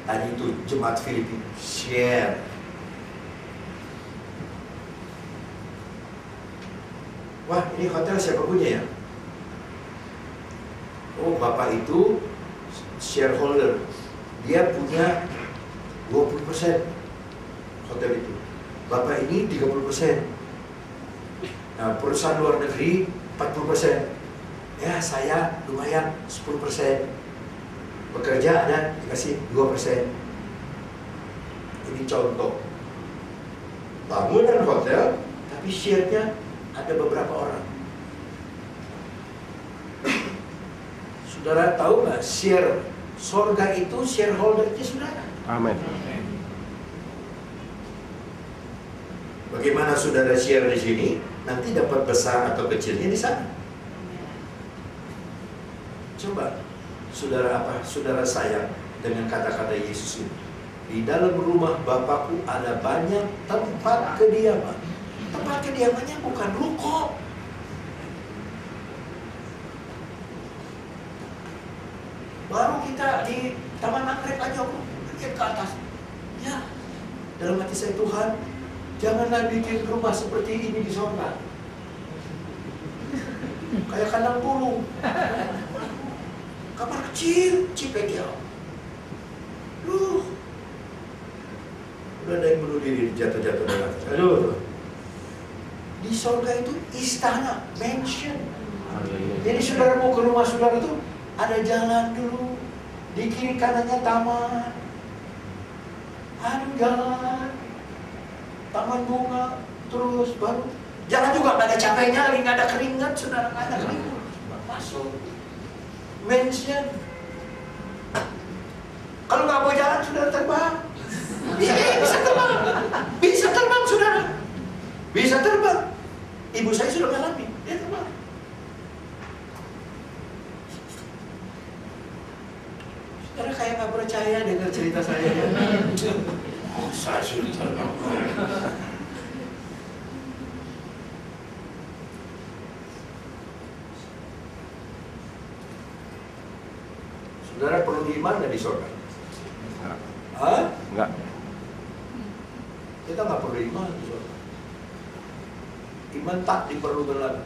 Tadi itu jemaat Filipi share. Wah, ini hotel siapa punya ya? Oh, bapak itu shareholder. Dia punya 20% hotel itu. Bapak ini 30%. Nah, perusahaan luar negeri 40%. Ya, saya lumayan 10%. Bekerja ada dikasih 2%. Ini contoh. Bangunan hotel, tapi share-nya ada beberapa orang. Saudara tahu nggak, share sorga itu shareholder-nya saudara. Amin. Bagaimana saudara share di sini, nanti dapat besar atau kecilnya di sana. Coba, saudara sayang dengan kata-kata Yesus ini. Di dalam rumah Bapakku ada banyak tempat kediaman. Tempat kediamannya bukan ruko. Baru kita di Taman Nagrek aja, aku lihat ke atas. Ya, dalam hati saya, Tuhan, janganlah bikin rumah seperti ini di sorga. Kayak kandang burung. Kamar kecil, cipegel. Udah ada yang bunuh diri, jatuh-jatuh dari atas. Aduh. Di sorga itu istana, mansion. Jadi saudara mau ke rumah saudara itu, ada jalan dulu, di kiri kanannya taman, ada jalan, taman bunga, terus baru jalan juga nggak ada capeknya, nggak ada keringat, saudara, nggak ada keringat, masuk mansion. Kalau nggak mau jalan, saudara terbang, bisa terbang, saudara, bisa terbang. Ibu saya sudah mengalami, dia terbang. Karena kayak nggak percaya dengar cerita saya. Oh, saya sudah terbang. Saudara perlu iman nggak di surga? Hah? Enggak. Kita nggak perlu iman di surga. Iman tak diperlukan lagi.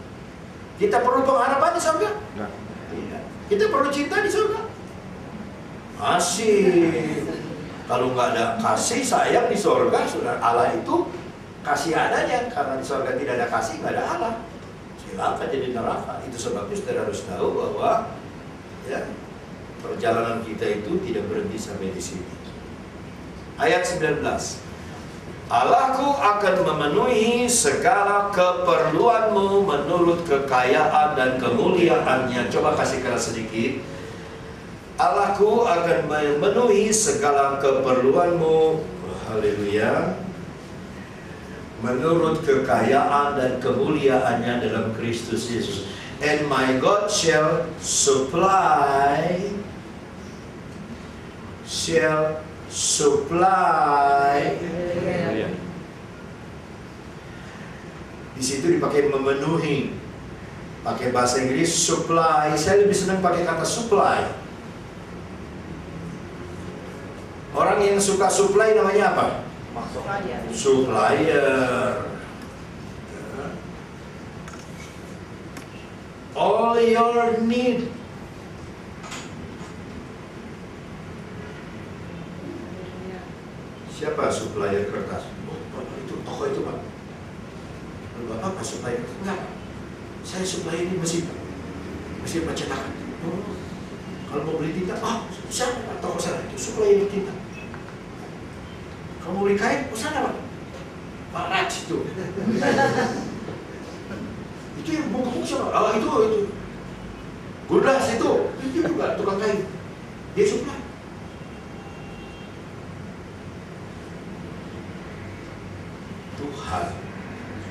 Kita perlu pengharapan di surga? Enggak. Tidak. Kita perlu cinta di surga? Masih. Kalau nggak ada kasih sayang di surga, saudara, Allah itu kasih adanya. Karena di surga tidak ada kasih, nggak ada Allah. Silakan jadi neraka. Itu sebabnya saudara harus tahu bahwa ya, perjalanan kita itu tidak berhenti sampai di sini. Ayat 19. Allahku akan memenuhi segala keperluanmu menurut kekayaan dan kemuliaannya. Coba kasih keras sedikit. Allahku akan memenuhi segala keperluanmu, haleluya, menurut kekayaan dan kemuliaannya dalam Kristus Yesus. And my God shall supply Di situ dipakai memenuhi, pakai bahasa Inggris supply. Saya lebih senang pakai kata supply. Orang yang suka supply namanya apa? Supplier. All your need. Siapa supplier kertas? Oh, Bapak itu, toko itu, Pak. Bapak supplier kertas? Enggak. Saya supply ini mesin pencetakan. Oh, kalau mau beli tinta, siapa Pak? Toko sana itu supplier tinta. Kalau mau beli kain, sana Pak. Pak Raj itu. Itu yang bungkus siapa? Itu. Guldas itu juga tukang kain. Dia supply. Tuhan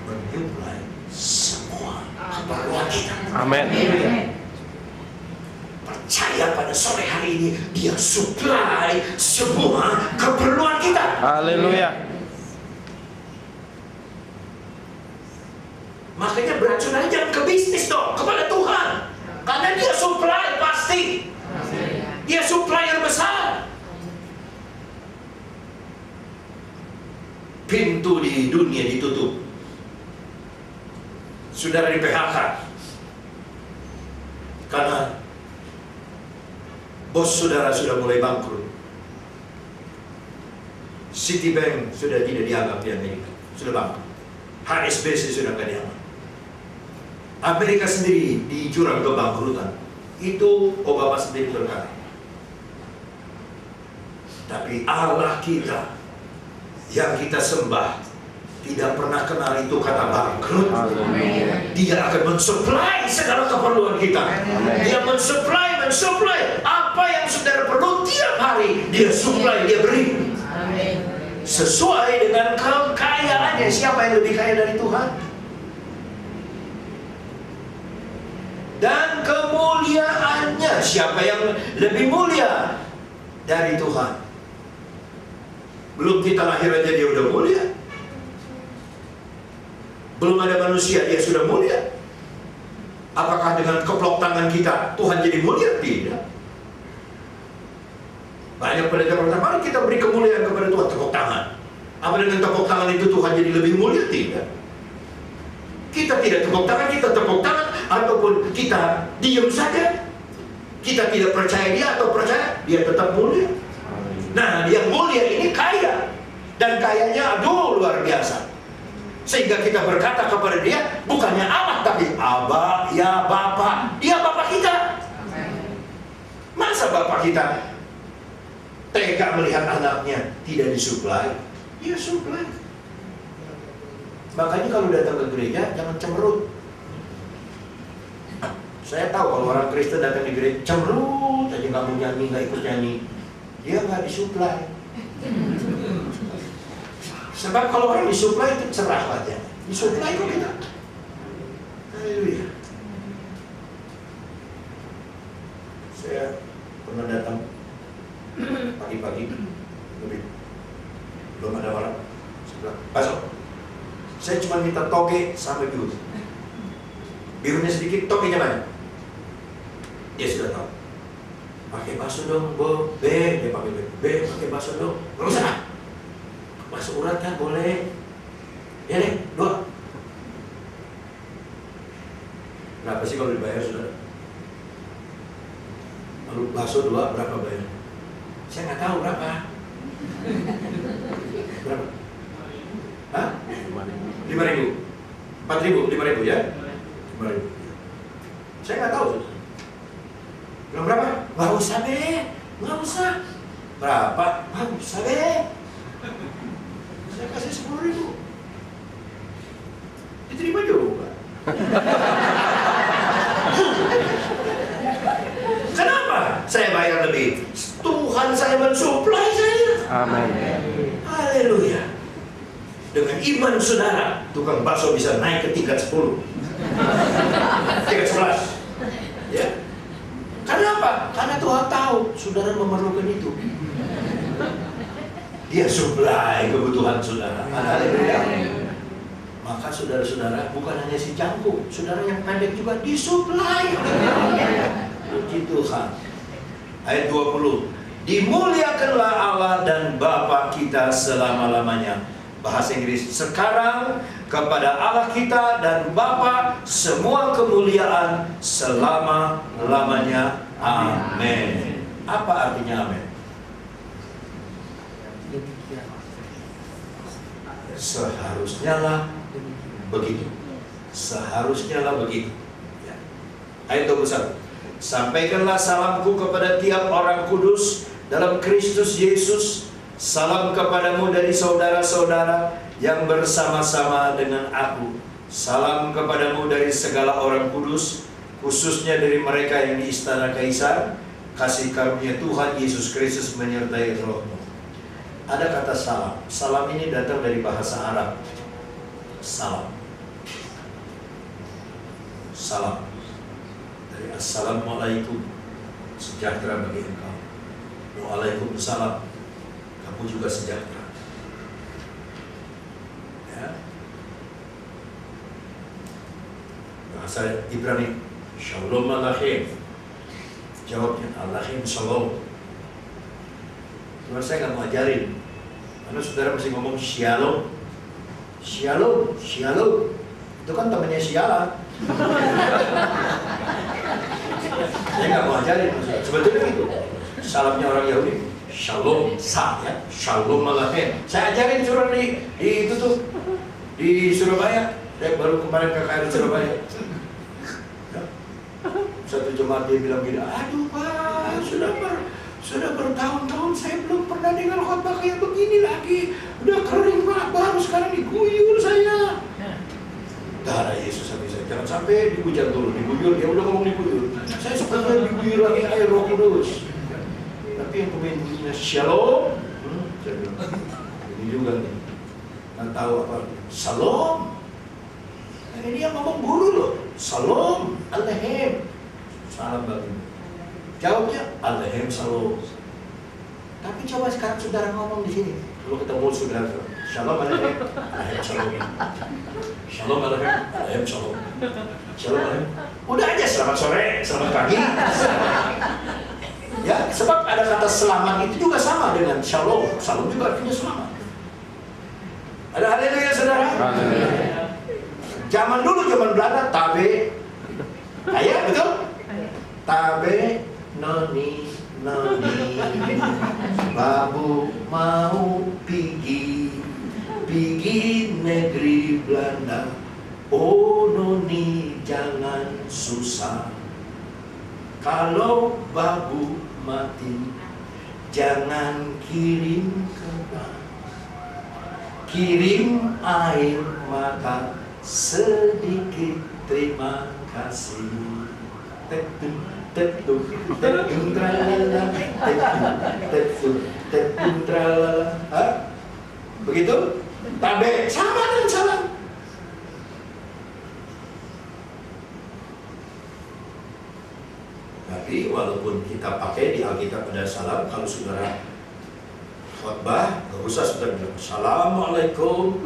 menyuplai semua keperluan kita. Amin. Percaya pada sore hari ini, Dia supply semua keperluan kita. Haleluya. Makanya beracun jangan ke bisnis dong, kepada Tuhan. Karena Dia supply pasti. Dia supplier besar. Pintu di dunia ditutup. Saudara di PHK. Karena bos saudara sudah mulai bangkrut. Citibank sudah tidak dianggap di Amerika. Sudah bangkrut. HSBC sudah tidak dianggap. Amerika sendiri di jurang kebangkrutan. Itu Obama sendiri berkata. Tapi Allah kita yang kita sembah tidak pernah kenal itu kata bangkrut. Dia akan mensuplai segala keperluan kita. Dia mensuplai apa yang saudara perlu tiap hari. Dia suplai, Dia beri. sesuai dengan kekayaannya. Siapa yang lebih kaya dari Tuhan? Dan kemuliaannya, siapa yang lebih mulia dari Tuhan? Belum kita lahir aja dia udah mulia. Belum ada manusia dia sudah mulia. Apakah dengan keplok tangan kita Tuhan jadi mulia? Tidak. Banyak pendeta berkata, mari kita beri kemuliaan kepada Tuhan, tepuk tangan. Apa dengan tepuk tangan itu Tuhan jadi lebih mulia? Tidak. Kita tidak tepuk tangan, kita tepuk tangan, ataupun kita diam saja, kita tidak percaya dia atau percaya, dia tetap mulia. Nah, yang mulia ini kaya, dan kayanya aduh luar biasa. Sehingga kita berkata kepada dia, bukannya Allah, tapi Abba, ya Bapa. Dia Bapa kita. Masa Bapa kita tega melihat anaknya tidak disuplai? Dia suplai. Makanya kalau datang ke gereja, jangan cemberut. Saya tahu kalau orang Kristen datang di gereja, cemberut aja, nggak mau nyanyi, nggak ikut nyanyi. Dia nggak disuplai. Sebab kalau orang disuplai itu cerah wajahnya. Disuplai kok kita. Haleluya. Saya pernah datang pagi-pagi, belum ada orang. Saya bilang, "Pasok, saya cuma minta toge sama biru. Birunya sedikit, togenya banyak." Dia sudah tahu. Pakai bakso dong, Bu. Dia pakai pakai bakso dong. Nggak usah. Bakso urat kan boleh. Ya deh, 2. Berapa sih kalau dibayar, saudara? Lalu bakso 2 berapa bayar? Saya nggak tahu berapa. Berapa? Hah? 5.000. 4.000, 5.000 ya? 5.000. Saya nggak tahu, saudara. Bilang berapa? Nggak usah deh, nggak usah. Berapa? Nggak usah deh. Saya kasih 10.000. Diterima juga. Kenapa saya bayar lebih? Tuhan saya mensuplai saya. Amin. Haleluya. Dengan iman saudara, tukang bakso bisa naik ke tingkat 10, tingkat 11. Ya. Kenapa? Karena Tuhan tahu saudara memerlukan itu. Dia suplai kebutuhan saudara. Haleluya. Maka saudara-saudara, bukan hanya si jangkung, saudara yang pendek juga disuplai. Puji Tuhan. Ayat 20. Dimuliakanlah Allah dan Bapa kita selama-lamanya. Bahasa Inggris. Sekarang kepada Allah kita dan Bapa semua kemuliaan selama-lamanya. Amin. Apa artinya amin? Seharusnya lah begitu. Seharusnya lah begitu. Ya. Ayat 21. Sampaikanlah salamku kepada tiap orang kudus dalam Kristus Yesus. Salam kepadamu dari saudara-saudara yang bersama-sama dengan aku. Salam kepadamu dari segala orang kudus, khususnya dari mereka yang di istana Kaisar. Kasih karunia Tuhan Yesus Kristus menyertai rohmu. Ada kata salam. Salam ini datang dari bahasa Arab. Salam. Salam. Dari Assalamualaikum, sejahtera bagi engkau. Waalaikumsalam, kamu juga sejahtera. Ya. Bahasa Ibrani, Shalom Alaikum. Jawabnya Alaikum Shalom. Cuma saya nggak mau ajarin, karena saudara mesti ngomong Shalom, Shalom, Shalom. Itu kan temannya sialan. Saya nggak mau ajarin, sebetulnya gitu. Salamnya orang Yahudi, Shalom, ya, Shalom Alaikum. Saya ajarin surat di itu tuh di Surabaya. Saya baru kemarin ke KRI Surabaya. Ya. Satu jemaat dia bilang gini, aduh Pak, sudah bertahun-tahun saya belum pernah dengar khotbah kayak begini lagi. Udah kering Pak, baru sekarang diguyur saya. Darah Yesus habis saya. Jangan sampai dihujat dulu, diguyur. Dia udah ngomong diguyur. Saya suka diguyur lagi air Roh Kudus. Tapi yang pemain bunyinya Shalom, saya bilang, Ini juga nih, nggak tahu apa. Shalom. Nah, ini yang ngomong guru loh. Shalom, Alehem. Salam bagi. Jawabnya Alehem Shalom. Tapi coba sekarang saudara ngomong di sini. Kalau ketemu saudara, Shalom Alehem, Alehem Shalom. Shalom Alehem, Alehem Shalom. Shalom Alehem. Udah aja selamat sore, selamat pagi. Ya, sebab ada kata selamat itu juga sama dengan shalom. Shalom juga artinya selamat. Ada haleluya saudara. Zaman dulu, zaman Belanda, tabe, ayah betul? Tabe, noni, babu mau pergi negeri Belanda. Oh noni jangan susah. Kalau babu mati, jangan kirim kabar. Kirim air mata sedikit terima kasih. Tetum, tetum, tetum, tralala, tetum, tetum, tralala. Begitu? Tabe sama dengan salam. Tapi walaupun kita pakai di Alkitab ada salam, kalau saudara khotbah, gak usah saudara bilang Assalamualaikum.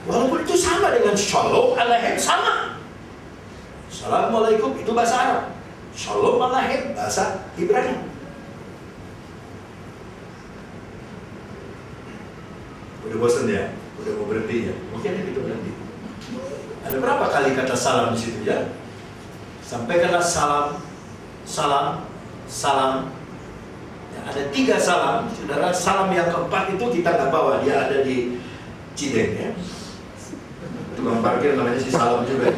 Walaupun itu sama dengan Shalom Alehem, sama. Assalamualaikum itu bahasa Arab, Shalom Alehem bahasa Ibrani. Udah bosan ya? Udah mau berhenti ya? Mungkin itu berhenti. Ada berapa kali kata salam di situ ya? Sampaikanlah salam, salam, salam. Ya, ada 3 salam, saudara. Salam yang keempat itu kita nggak bawa, dia ada di Cideng ya. Tukang parkir namanya si salam juga.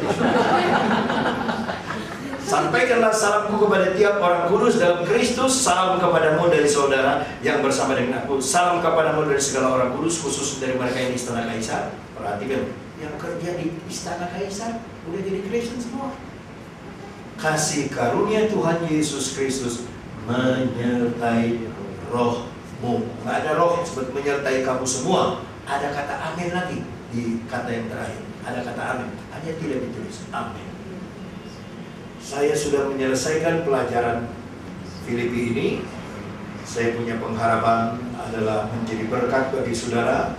Sampaikanlah salamku kepada tiap orang kudus dalam Kristus. Salam kepadamu dari saudara yang bersama dengan aku. Salam kepadamu dari segala orang kudus, khusus dari mereka yang di istana Kaisar. Perhatikan, yang kerja di istana Kaisar udah jadi Kristen semua. Kasih karunia Tuhan Yesus Kristus menyertai rohmu. Nggak ada roh sebut menyertai kamu semua. Ada kata amin lagi di kata yang terakhir. Ada kata amin, hanya tidak ditulis amin. Saya sudah menyelesaikan pelajaran Filipi ini. Saya punya pengharapan adalah menjadi berkat bagi saudara,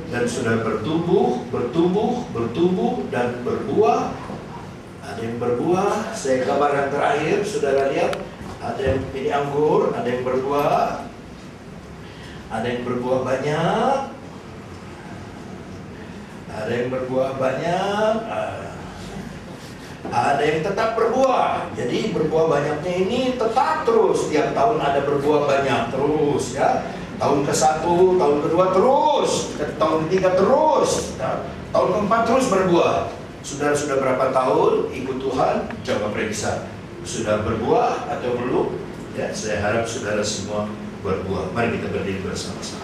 dan sudah bertumbuh, dan berbuah. Ada yang berbuah, saya kabarkan terakhir, saudara lihat, ada yang ini anggur, ada yang berbuah, ada yang berbuah banyak, ada yang berbuah banyak, ada yang tetap berbuah. Jadi berbuah banyaknya ini tetap terus, tiap tahun ada berbuah banyak terus ya. Tahun ke-1, tahun kedua terus, tahun ketiga terus, tahun keempat terus berbuah. Saudara sudah berapa tahun ikut Tuhan? Coba periksa, sudah berbuah atau belum? Ya, saya harap saudara semua berbuah. Mari kita berdiri bersama-sama.